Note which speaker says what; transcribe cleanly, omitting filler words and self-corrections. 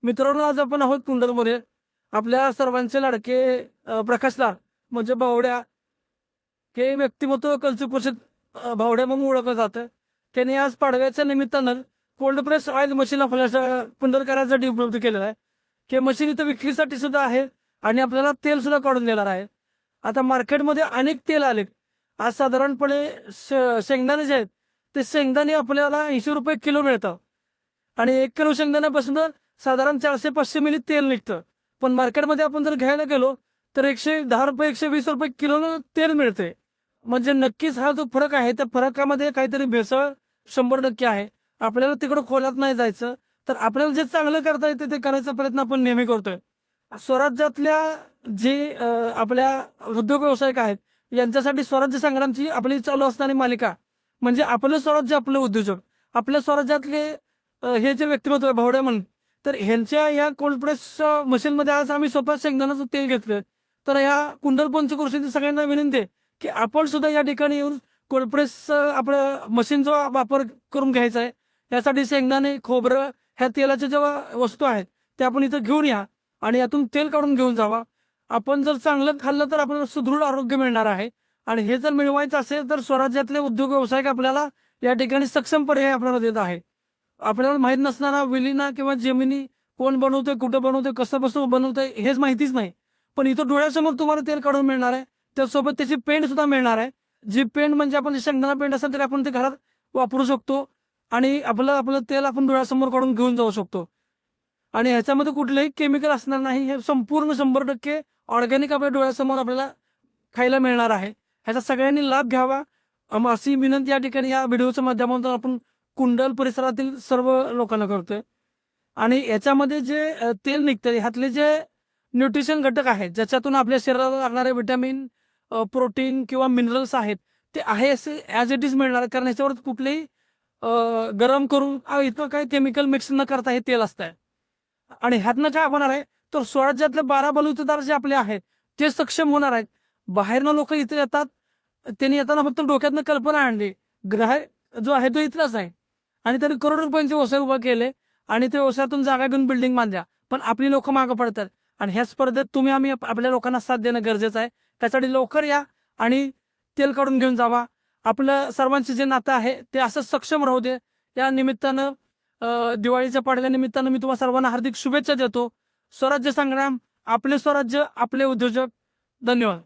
Speaker 1: मित्रांनो, आज आपण आहोत कुंडलमध्ये. आपल्या सर्वांचे लाडके प्रकाशला म्हणजे बावड्या हे व्यक्तिमत्व कलची परिषद बावड्या म्हणून ओळखलं जातं. त्यांनी आज पाडव्याच्या निमित्तानं कोल्ड प्रेस ऑइल मशीन आपल्या कुंडलकरांसाठी उपलब्ध केलेलं आहे. हे मशीन इथं विक्रीसाठी सुद्धा आहे आणि आपल्याला तेल सुद्धा काढून देणार आहे. आता मार्केटमध्ये अनेक तेल आले. आज साधारणपणे शेंगदाणे जे आहेत ते शेंगदाणे आपल्याला 80 रुपये किलो मिळतं आणि 1 किलो शेंगदाण्यापासून साधारण 400-500 मिली तेल निघतं. पण मार्केटमध्ये आपण जर घ्यायला गेलो तर 110 रुपये 120 रुपये किलोनं तेल मिळते. म्हणजे नक्कीच हा जो फरक आहे त्या फरकामध्ये काहीतरी भेसळ 100% आहे. आपल्याला तिकडं खोलात नाही जायचं, तर आपल्याला जे चांगलं करता येते ते करायचा प्रयत्न आपण नेहमी करतोय. स्वराज्यातल्या जे आपल्या उद्योग व्यावसायिक आहेत यांच्यासाठी स्वराज्य संग्रामची आपली चालू असणारी मालिका म्हणजे आपलं स्वराज्य आपलं उद्योजक. आपल्या स्वराज्यातले हे जे व्यक्तिमत्व आहे भावड्या म्हणून, तर ह्यांच्या या कोल्ड प्रेस मशीनमध्ये आज आम्ही स्वतः शेंगदाण्याचं तेल घेतलं. तर या कुंडल पंचक्रोशीतील सगळ्यांना विनंती आहे की आपण सुद्धा या ठिकाणी येऊन कोल्ड प्रेस आपल्या मशीनचा वापर करून घ्यायचा आहे. यासाठी शेंगदाणे, खोबरं ह्या तेलाच्या ज्या वस्तू आहेत त्या आपण इथं घेऊन या आणि यातून तेल काढून घेऊन जावा. आपण जर चांगलं खाल्लं तर आपल्याला सुदृढ आरोग्य मिळणार आहे आणि हे जर मिळवायचं असेल तर स्वराज्यातले उद्योग व्यावसायिक आपल्याला या ठिकाणी सक्षम पर्याय आपल्याला देत आहे. आपल्याला माहीत नसणारा विलिना किंवा जेमिनी कोण बनवतोय, कुठं बनवतोय, कसं बसून बनवतोय हेच माहितीच नाही. पण इथं डोळ्यासमोर तुम्हाला तेल काढून मिळणार आहे. त्यासोबत त्याची पेंट सुद्धा मिळणार आहे. जी पेंट म्हणजे आपण शेंगदाणा पेंट असेल तरी आपण ते घरात वापरू शकतो आणि आपलं आपलं तेल आपण डोळ्यासमोर काढून घेऊन जाऊ शकतो. आणि ह्याच्यामध्ये कुठलंही केमिकल असणार नाही. हे संपूर्ण 100% ऑर्गॅनिक आपल्या डोळ्यासमोर आपल्याला खायला मिळणार आहे. ह्याचा सगळ्यांनी लाभ घ्यावा अशी विनंती या ठिकाणी या व्हिडिओच्या माध्यमातून आपण कुंडल परिसरातील सर्व लोकांना करतोय. आणि याच्यामध्ये जे तेल निघतं ह्यातले जे न्यूट्रिशन घटक आहेत ज्याच्यातून आपल्या शरीराला लागणारे विटॅमिन, प्रोटीन किंवा मिनरल्स आहेत ते आहे असे ॲज इट इज मिळणार. कारण ह्याच्यावर कुठलेही गरम करून इथं काही केमिकल मिक्स न करता हे तेल असतंय. आणि ह्यातनं काय होणार आहे तर स्वराज्यातले 12 बलुतेदार जे आपले आहेत ते सक्षम होणार आहेत. बाहेरनं लोक इथे येतात, त्यांनी येताना फक्त डोक्यातनं कल्पना आणली. ग्रह जो आहे तो इथलाच आहे आणि त्यांनी करोडो रुपयांचे व्यवसाय उभा केले आणि त्या व्यवसायातून जागा घेऊन बिल्डिंग बांधल्या. पण आपली लोक मागं पडतात आणि ह्या स्पर्धेत तुम्ही आम्ही आपल्या लोकांना साथ देणं गरजेचं आहे. त्यासाठी लवकर या आणि तेल काढून घेऊन जावा. आपलं सर्वांचे जे नातं आहे ते असं सक्षम राहू दे. या निमित्तानं दिवाळीच्या पाडव्या निमित्तानं मी तुम्हाला सर्वांना हार्दिक शुभेच्छा देतो. स्वराज्य संग्राम, आपले स्वराज्य, आपले उद्योजक. धन्यवाद.